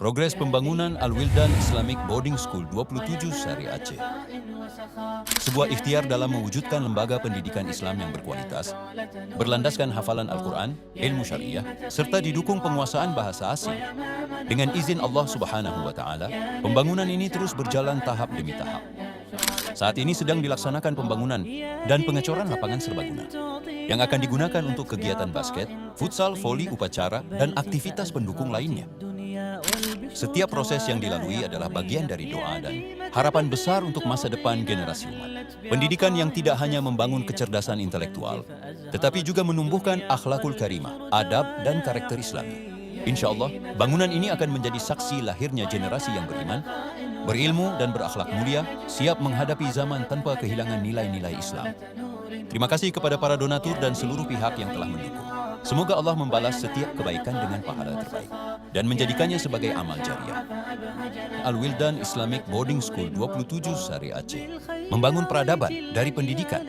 Progres pembangunan Al-Wildan Islamic Boarding School 27 Sari Aceh. Sebuah ikhtiar dalam mewujudkan lembaga pendidikan Islam yang berkualitas, berlandaskan hafalan Al-Quran, ilmu syariah, serta didukung penguasaan bahasa asing. Dengan izin Allah Subhanahu wa Ta'ala, pembangunan ini terus berjalan tahap demi tahap. Saat ini sedang dilaksanakan pembangunan dan pengecoran lapangan serbaguna yang akan digunakan untuk kegiatan basket, futsal, voli, upacara, dan aktivitas pendukung lainnya. Setiap proses yang dilalui adalah bagian dari doa dan harapan besar untuk masa depan generasi umat. Pendidikan yang tidak hanya membangun kecerdasan intelektual, tetapi juga menumbuhkan akhlakul karimah, adab, dan karakter Islami. Insya Allah, bangunan ini akan menjadi saksi lahirnya generasi yang beriman, berilmu, dan berakhlak mulia, siap menghadapi zaman tanpa kehilangan nilai-nilai Islam. Terima kasih kepada para donatur dan seluruh pihak yang telah mendukung. Semoga Allah membalas setiap kebaikan dengan pahala terbaik dan menjadikannya sebagai amal jariah. Al-Wildan Islamic Boarding School 27 Sari Aceh membangun peradaban dari pendidikan.